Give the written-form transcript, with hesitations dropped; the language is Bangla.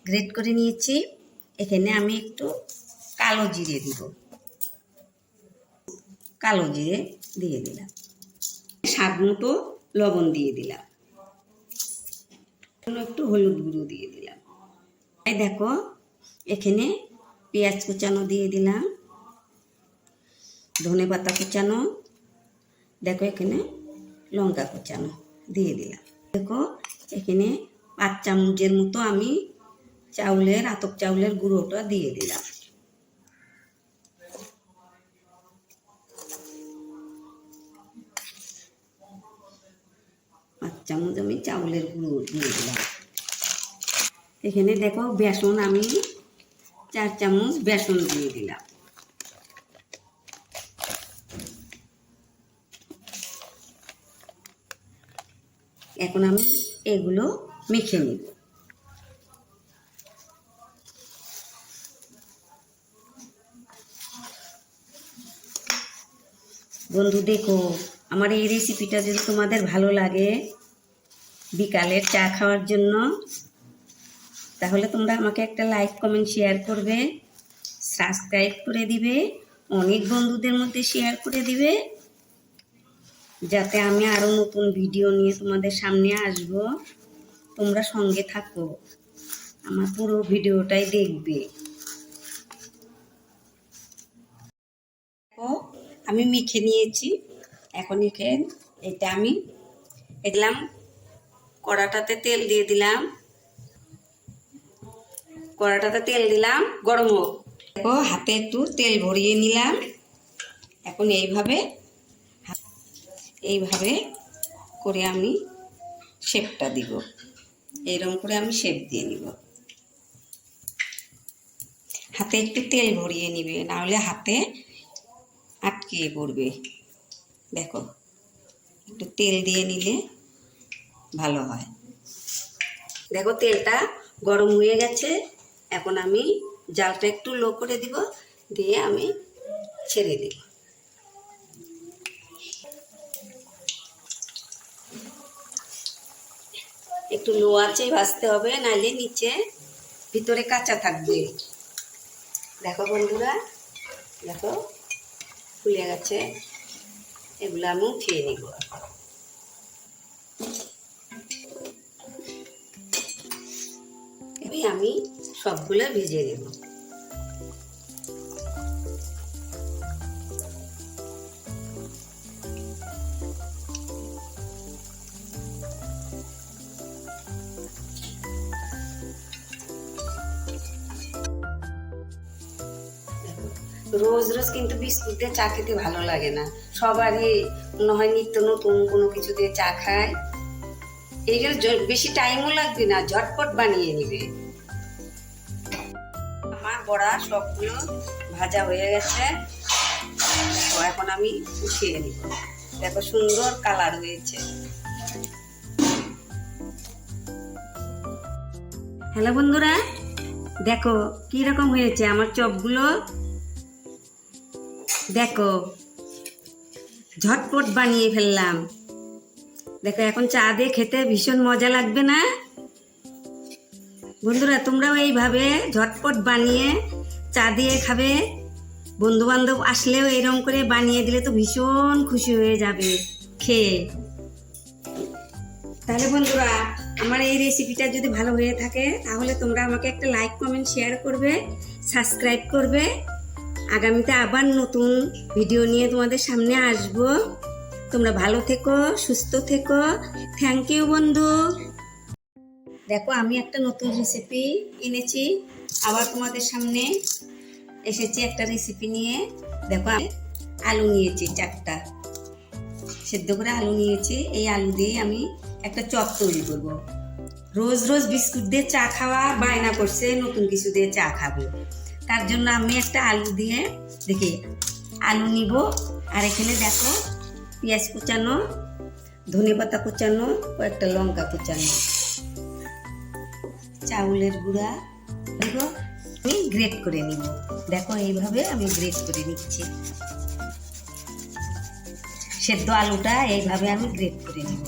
গ্রেট করে নিয়েছি। এখানে আমি একটু কালো জিরে দিব, কালো জিরে দিয়ে দিলাম, স্বাদ মতো লবণ দিয়ে দিলাম, একটু হলুদ গুঁড়ো দিয়ে দিলাম। এই দেখো এখানে পেঁয়াজ কুচানো দিয়ে দিলাম, ধনেপাতা কুচানো, দেখো এখানে লঙ্কা কুচানো দিয়ে দিলাম। দেখো এখানে 5 চামচের মতো আমি আতপ চাউলের গুঁড়োটা দিয়ে দিলাম। চামচ আমি চাউলের গুঁড়ো দিয়ে দিলাম। এখানে দেখো বেসন আমি 4 চামচ বেসন দিয়ে দিলাম। এখন আমি এগুলো মেখে নিব। বন্ধু দেখো আমার এই রেসিপিটা যদি তোমাদের ভালো লাগে বিকালের চা খাওয়ার জন্য, তাহলে তোমরা আমাকে একটা লাইক কমেন্ট শেয়ার করবে, সাবস্ক্রাইব করে দিবে, অনেক বন্ধুদের মধ্যে শেয়ার করে দিবে, যাতে আমি আরও নতুন ভিডিও নিয়ে তোমাদের সামনে আসব। তোমরা সঙ্গে থাকো, আমার পুরো ভিডিওটাই দেখবে। আমি মেখে নিয়েছি। এখন এটা আমি দিলাম কড়াটাতে তেল দিয়ে দিলাম, গরম হোক। দেখো হাতে একটু তেল ভরিয়ে নিলাম। এখন এইভাবে করে আমি শেপটা দিব, এইরকম করে আমি শেপ দিয়ে নিব। হাতে একটু তেল ভরিয়ে নিবে, নাহলে হাতে আটকে পড়বে। দেখো একটু তেল দিয়ে নিলে ভালো হয়। দেখো তেলটা গরম হয়ে গেছে। এখন আমি জালটা একটু লো করে দিব, দিয়ে আমি ছেড়ে দিব। একটু লো আঁচেই ভাজতে হবে, নাহলে ভিতরে কাঁচা থাকবে। দেখো বন্ধুরা, দেখো ফুলে গেছে। এগুলো আমি উঠিয়ে নিব। আমি সবগুলো ভেজে নেব। রোজ রোজ কিন্তু বিস্কুট দিয়ে চা খেতে ভালো লাগে না। সবারই মনে হয় নিত্য নতুন কোনো কিছু দিয়ে চা খায়। এই জন্য বেশি টাইমও লাগবে না, ঝটপট বানিয়ে নিবে। আমার বড়া সবগুলো ভাজা হয়ে গেছে। এখন আমি উঠিয়ে নিব। দেখো সুন্দর কালার হয়েছে। হ্যালো বন্ধুরা, দেখো কি রকম হয়েছে আমার চপগুলো। দেখো ঝটপট বানিয়ে ফেললাম। দেখো এখন চা দিয়ে খেতে ভীষণ মজা লাগবে না বন্ধুরা? তোমরাও এইভাবে ঝটপট বানিয়ে চা দিয়ে খাবে। বন্ধু বান্ধব আসলেও এরকম করে বানিয়ে দিলে তো ভীষণ খুশি হয়ে যাবে খেয়ে। তাহলে বন্ধুরা আমার এই রেসিপিটা যদি ভালো হয়ে থাকে, তাহলে তোমরা আমাকে একটা লাইক কমেন্ট শেয়ার করবে, সাবস্ক্রাইব করবে। আগামীতে আবার নতুন ভিডিও নিয়ে তোমাদের সামনে আসব। তোমরা ভালো থেকো, সুস্থ থেকো। থ্যাংক ইউ বন্ধু। দেখো আমি একটা নতুন রেসিপি এনেছি, আবার তোমাদের সামনে এসেছি একটা রেসিপি নিয়ে। দেখো আলু নিয়েছি 4টা, সেদ্ধ করে আলু নিয়েছি। এই আলু দিয়ে আমি একটা চপ তৈরি করব। রোজ রোজ বিস্কুট দিয়ে চা খাওয়া বায়না করছে, নতুন কিছু দিয়ে চা খাবে। তার জন্য আমি একটা আলু দিয়ে আলু নিব। আর এখানে দেখো পেঁয়াজ কুচানো, ধনেপাতা কুচানো, কয়েকটা লঙ্কা কুচানো, চাউলের গুঁড়া দেখো আমি গ্রেট করে নিব। দেখো এইভাবে আমি গ্রেট করে নিচ্ছি। সেদ্ধ আলুটা এইভাবে আমি গ্রেট করে নিব।